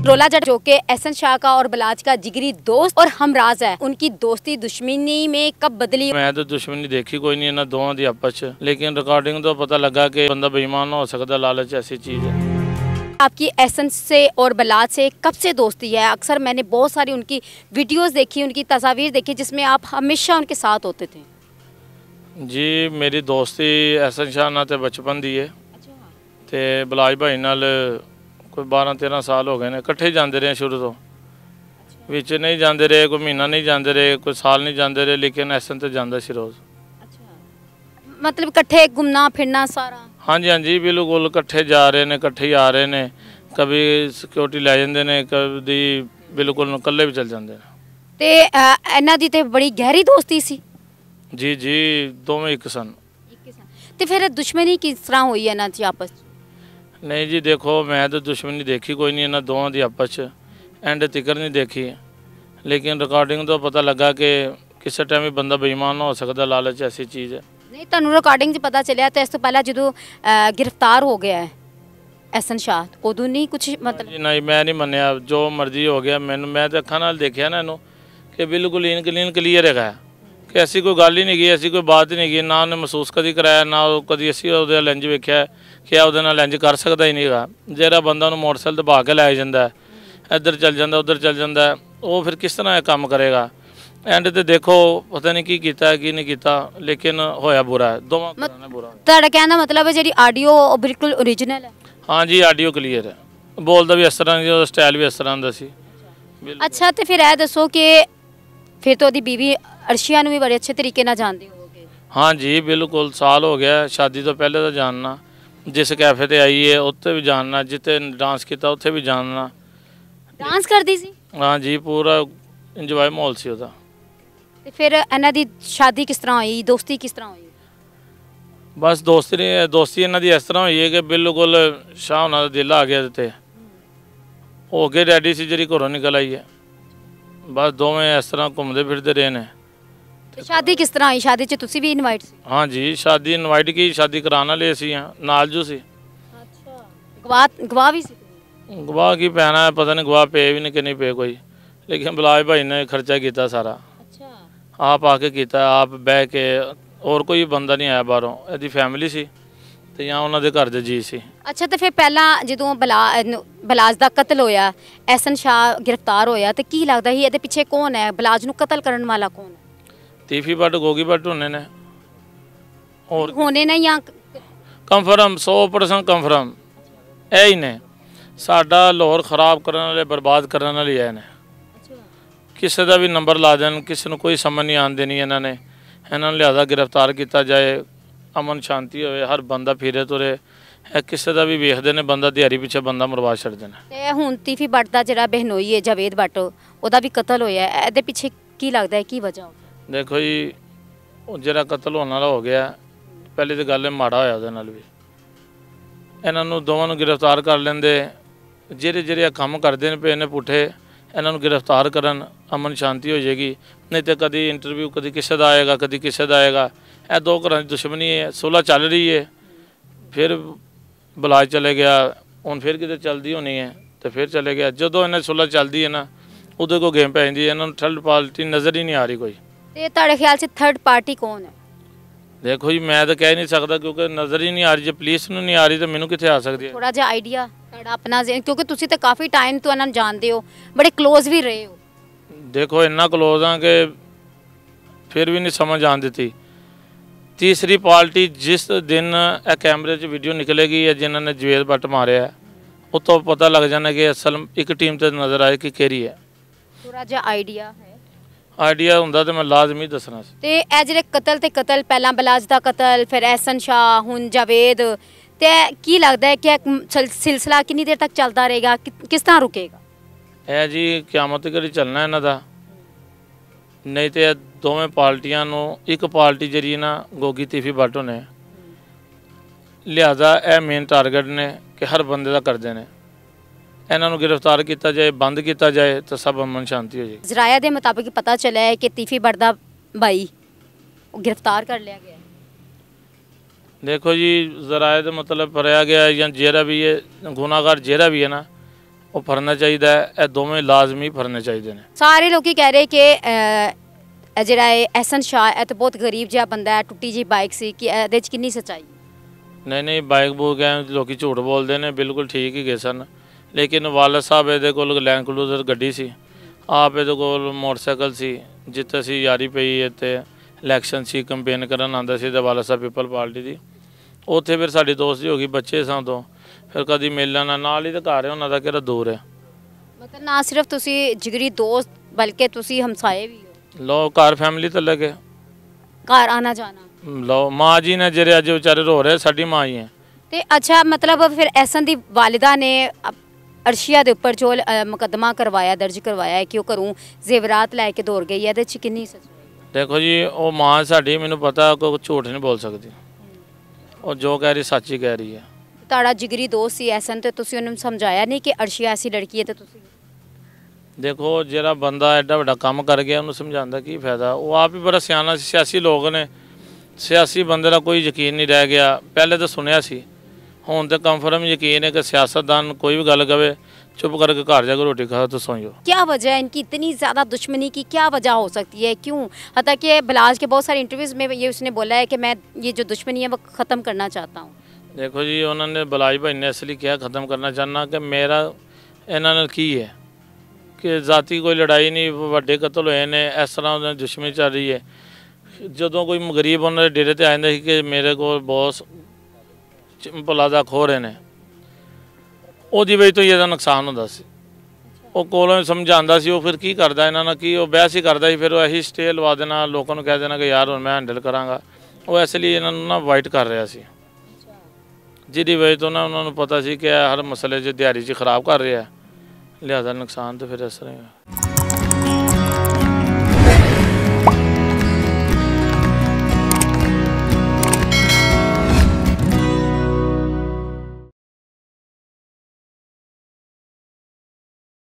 रोला जट जो के एहसन शाह का और बलाज का जिगरी दोस्त और हमराज है, उनकी दोस्ती दुश्मनी में कब बदली? मैं तो दुश्मनी देखी कोई नहीं इन्होंने दोवां दी आपस च, लेकिन रिकॉर्डिंग तो पता लगा कि बंदा बेईमान हो सकता, लालच ऐसी चीज़ है। आपकी एहसन से और बलाज से कब से दोस्ती है? अक्सर मैंने बहुत सारी उनकी वीडियोस देखी, उनकी तस्वीर देखी जिसमें आप हमेशा उनके साथ होते थे। जी मेरी दोस्ती एहसन शाह नाल ते बचपन दी है ते बलाज भाई नाल कोई 12-13 साल हो गए ने, इकट्ठे जाते रहे शुरू तो, विच नहीं जाते रहे, कोई महीना नहीं जाते रहे, कोई साल नहीं जाते रहे, लेकिन एहसन तो जाता सी रोज़। मतलब इकट्ठे घूमना फिरना सारा? हाँ जी हाँ जी बिल्कुल, इकट्ठे जा रहे ने, इकट्ठे ही आ रहे ने, कभी सिक्योरिटी लै जाते ने, कभी बिल्कुल कल्ले भी चल जाते हैं। ते इन्हां दी ते बड़ी गहरी दोस्ती सी? जी जी दोवें एक सन। ते फिर दुश्मनी किस तरह हुई इन्हां दी आपस च? नहीं जी देखो मैं तो दुश्मनी देखी कोई नहीं इन्होंने दोवां दी आपस च, एंड तिकर नहीं देखी, लेकिन रिकॉर्डिंग तो पता लगा कि किस टाइम भी बंदा बेईमान हो सकता, लालच ऐसी चीज़ है। नहीं तुहानू रिकॉर्डिंग च पता चलिया तो इस तो पहले जो गिरफ्तार हो गया है एहसन शाह, उदों नहीं कुछ मतलब? जी नहीं मैं नहीं मन्निया, जो मर्जी हो गया, मैं तो अखा नाल देखिया ना इनू कि बिल्कुल इन क्लीन क्लीयर है कि ऐसी कोई गल ही नहीं गई, ऐसी कोई बात ही नहीं गई, ना उन्हें महसूस कभी कराया, ना कभी असी वो लेंज वेख्या कि वो लेंज कर सकता ही नहीं गा। जो बंदा उन्होंने मोटरसाइकिल दबा के लै जाता है, इधर चल जाता उधर चल जाता है, वो फिर किस तरह काम करेगा? एंड तो देखो पता नहीं की किया की नहीं किया, लेकिन होया बुरा है, दोवां ने बुरा। तुहाडा कहने का मतलब है जी आडियो बिल्कुल ओरिजिनल है? हाँ जी आडियो क्लीयर है, बोलता भी इस तरह, स्टाइल भी इस तरह का सी। अच्छा तो फिर यह दसो कि फिर तो बीवी अर्शिया भी बड़े अच्छे तरीके नाल जानदे होगे? हाँ जी बिल्कुल, साल हो गया शादी तो पहले तो जानना, जिस कैफे ते आई है उत्थे भी जानना, जिते डांस किया उत्थे भी जानना। डांस करदी सी? हाँ जी पूरा इंजॉय माहौल सी उहदा। ते फिर इन्हां दी शादी किस तरह हुई, दोस्ती किस तरह हुई? बस दोस्ती इन्हां दी इस तरह हुई है कि बिल्कुल शाह होना दा दिल आ गया ते हो के रैडी सी जी घरों निकल आई है, बस दोवें इस तरह घूमते फिरते रहे ने। शादी किस तरह हुई? शादी च तुसी भी इनवाइट सी? हाँ जी शादी इनवाइट की, शादी कराने वाले असी हाँ, नाल जो सी। अच्छा गवाह भी सी? गवाह की पैना है, पता नहीं गवाह पे भी नहीं कि नहीं पे कोई, लेकिन बलाज भाई ने खर्चा किया सारा। अच्छा आप आके किया, आप बह के, और कोई बंदा नहीं आया बाहरों, यदि फैमिली सी तो यहाँ उन्होंने घर दे जी सी। अच्छा तो फिर पहला जो बलाज का कतल होया, एहसन शाह गिरफ्तार होया, तो की लगता है ये पिछे कौन है, बलाज नू कतल करने वाला कौन है? तीफी भट्ट गोगी भट्ट होने ने, और होने ने या कंफर्म 100% कंफर्म यही ने, साडा लाहौर खराब करने वाले, बर्बाद करने वाले है ने। किसी का भी नंबर ला देन, किसी को कोई समझ नहीं आन देनी इन्होंने, इन्होंने लिहाजा गिरफ्तार किया जाए, अमन शांति होए, हर बंदा फिरे तुरे, किसी का भी वेखते हैं बंदा दिहाड़ी पिछे बंदा मरवा छड़ते हैं। हुण तीफी भट्ट का जिहड़ा बहनोई है जावेद भट्ट, उहदा भी कतल होया, इहदे पिछे की लगता है की वजह? देखो जी जरा कतल होने वाला हो गया, पहले तो गल माड़ा होया उहदे नाल भी, इन्हों दोवां गिरफ्तार कर लेंदे, ਜਿਹੜੇ ਜਿਹੜੇ ਕੰਮ ਕਰਦੇ ਨੇ ਪਏ ਨੇ ਪੁੱਠੇ, ਇਹਨਾਂ ਨੂੰ गिरफ्तार करन, अमन शांति हो जाएगी। नहीं तो कभी इंटरव्यू कभी किसी का आएगा, कभी किसी का आएगा, यह दो घर की दुश्मनी है, सुलह चल रही है, फिर बलाज चले गया, हूँ फिर कितने चलती होनी है तो फिर चले गया, जो इन्हें सुलह चलती है ना उदो को गेम पै जाती है, इन्होंने थर्ड पार्टी नज़र ही नहीं आ रही कोई। तो तुहाडे ख्याल से थर्ड पार्टी कौन है? देखो जी मैं तो कह नहीं सकता, क्योंकि नज़र ही नहीं आ रही, जो पुलिस नूं नहीं आ रही तो मैनू कित्थे आ सकती है? थोड़ा जिहा आइडिया अपना, क्योंकि तुसी तो काफ़ी टाइम तो इन्हां जानते हो, बड़े क्लोज भी रहे हो। देखो इन्ना क्लोज हाँ कि फिर भी नहीं समझ आन दी। तीसरी पार्टी जिस दिन यह कैमरे च वीडियो निकलेगी या जिन्होंने जवेद भट्ट मारे है, उस तो पता लग जाना कि असल एक टीम तो नज़र आए कि केरी है। थोड़ा जिहा आइडिया है? आइडिया होंदा तो मैं लाजमी दसना सी। ते ए जिहड़े कतल ते कतल, पहला बलाज दा कतल, फिर एहसन शाह, हुण जावेद, ते की लगता है कि सिलसिला कितनी देर तक चलता रहेगा, किस तरह रुकेगा? है जी क्यामत घड़ी चलना इन्हां दा, नहीं तो दोवें पार्टियां नूं एक पार्टी जी ना गोगी तीफी भट्ट ने, लिहाजा यह मेन टारगेट ने कि हर बंदे का करते हैं, इन्हों गिरफ्तार किया जाए, बंद किया जाए तो सब अमन शांति हो जाएगी। जराया के मुताबिक पता चला है कि तीफी भट्ट का भाई गिरफ्तार कर लिया गया। देखो जी जराए तो मतलब फराया गया या जेरा भी है, गुनाहगार जेरा भी है ना, ਉਹ ਫੜਨਾ ਚਾਹੀਦਾ ਹੈ। ਇਹ ਦੋਵੇਂ ਲਾਜ਼ਮੀ ਫੜਨੇ ਚਾਹੀਦੇ ਨੇ। ਸਾਰੇ ਲੋਕੀ ਕਹਿ ਰਹੇ ਕਿ ਇਹ ਜਿਹੜਾ ਇਹ ਐਹਸਨ ਸ਼ਾਹ ਇਹ ਤਾਂ ਬਹੁਤ ਗਰੀਬ ਜਿਹਾ ਬੰਦਾ ਹੈ, ਟੁੱਟੀ ਜੀ ਬਾਈਕ ਸੀ, ਕਿ ਇਹਦੇ 'ਚ ਕਿੰਨੀ ਸੱਚਾਈ? नहीं बाइक बूक है लोग झूठ बोलते हैं, बिल्कुल ठीक ही गए सन। लेकिन वालद साहब ये लैंड क्रूजर गड्डी सी, आप ये मोटरसाइकिल सी, जिते असी यारी पई इतने इलैक्शन सी कंपेन करन आंदा सी ते वालद साहब पीपल पार्टी दी उत्थे फिर साडी दोस्ती हो गई बच्चे सां तो फिर कदी मिलना नाल ही ते घर है, उन्हां दा किहड़ा दूर है। मतलब ना सिर्फ तुसी जिगरी दोस्त बल्कि तुसी हमसाए भी हो, लो घर फैमिली तो लगे घर आना जाना। लो माँ जी ने जेरे अज बेचारे रो रहे साडी माँ ही है। ਤੇ ਅੱਛਾ ਮਤਲਬ ਫਿਰ ਐਹਸਨ ਦੀ ਵਾਲਿਦਾ ਨੇ ਅਰਸ਼ੀਆ ਦੇ ਉੱਪਰ ਜੋ ਮੁਕੱਦਮਾ ਕਰਵਾਇਆ, ਦਰਜ ਕਰਵਾਇਆ ਹੈ ਕਿ ਉਹ ਘਰੋਂ ਜ਼ੇਵਰਾਤ ਲੈ ਕੇ ਦੌੜ ਗਈ ਹੈ, ਇਹਦੇ 'ਚ ਕਿੰਨੀ ਸੱਚਾਈ? देखो जी वो माँ साडी मैनू पता कोई झूठ नहीं बोल सकती, वो जो कह रही सच ही कह रही है। ਤੁਹਾਡਾ ਜਿਗਰੀ ਦੋਸਤ ਸੀ ਐਹਸਨ ਤੇ ਤੁਸੀਂ ਉਹਨੂੰ ਸਮਝਾਇਆ ਨਹੀਂ ਕਿ ਅਰਸ਼ੀਆ ਐਸੀ ਲੜਕੀ ਹੈ ਤੇ ਤੁਸੀਂ? देखो ਜਿਹੜਾ ਬੰਦਾ ਐਡਾ ਵੱਡਾ ਕੰਮ ਕਰ ਗਿਆ ਉਹਨੂੰ ਸਮਝਾਉਣ ਦਾ ਕੀ ਫਾਇਦਾ? ਉਹ ਆਪ ਹੀ ਬੜਾ ਸਿਆਣਾ ਸੀ। ਸਿਆਸੀ ਲੋਕ ਨੇ, ਸਿਆਸੀ ਬੰਦੇ ਦਾ ਕੋਈ ਯਕੀਨ ਨਹੀਂ ਰਹਿ ਗਿਆ। ਪਹਿਲੇ ਤਾਂ ਸੁਣਿਆ ਸੀ, ਹੁਣ ਤਾਂ ਕੰਫਰਮ ਯकीन है कि सियासतदान कोई भी गल कहे चुप करके घर जाकर रोटी खाओ तो सो जाओ। क्या वजह है इनकी इतनी ज़्यादा दुश्मनी की? क्या वजह हो सकती है? क्यों? हत्ता कि बलाज के बहुत सारे इंटरव्यूज़ में ये उसने बोला है कि मैं ये जो दुश्मनी है वो ख़त्म करना चाहता हूँ। देखो जी उन्होंने बलाज भाई ने इसलिए क्या ख़त्म करना चाहना कि मेरा इन्होंने की है कि जाती कोई लड़ाई नहीं, ਵੱਡੇ कतल होए ने, इस तरह उन्होंने दुश्मनी चल रही है। ਜਦੋਂ ਕੋਈ ਗਰੀਬ ਉਹਨਾਂ ਦੇ ਡੇਰੇ ਤੇ ਆ ਜਾਂਦਾ ਸੀ ਕਿ ਮੇਰੇ ਕੋਲ ਬੌਸ ਪਲਾਜ਼ਾ ਖੋ ਰਹੇ ਨੇ, ਉਹਦੀ ਵਜ੍ਹਾ ਤੋਂ ਹੀ ਇਹਦਾ ਨੁਕਸਾਨ ਹੁੰਦਾ ਸੀ। ਉਹ ਕੋਲੋਂ ਸਮਝਾਉਂਦਾ ਸੀ, ਉਹ ਫਿਰ ਕੀ ਕਰਦਾ ਇਹਨਾਂ ਨਾਲ ਕੀ ਉਹ ਬਹਿਸ ਹੀ ਕਰਦਾ ਸੀ, ਫਿਰ ਉਹ ਇਹੀ ਸਟੇ ਲਵਾ ਦੇਣਾ, ਲੋਕਾਂ ਨੂੰ ਕਹਿ ਦੇਣਾ ਕਿ ਯਾਰ ਹੁਣ ਮੈਂ ਹੈਂਡਲ ਕਰਾਂਗਾ। ਉਹ ਇਸ ਲਈ ਇਹਨਾਂ ਨੂੰ ਨਾ ਵਾਈਟ ਕਰ ਰਿਹਾ ਸੀ, ਜਿਹਦੀ ਵਜ੍ਹਾ ਤੋਂ ਨਾ ਉਹਨਾਂ ਨੂੰ ਪਤਾ ਸੀ ਕਿ ਹਰ ਮਸਲੇ 'ਚ ਦਿਹਾੜੀ 'ਚ ਖਰਾਬ ਕਰ ਰਿਹਾ, ਲਿਹਾਜ਼ਾ ਨੁਕਸਾਨ ਤਾਂ ਫਿਰ ਇਸ ਤਰ੍ਹਾਂ ਹੀ ਹੋਇਆ।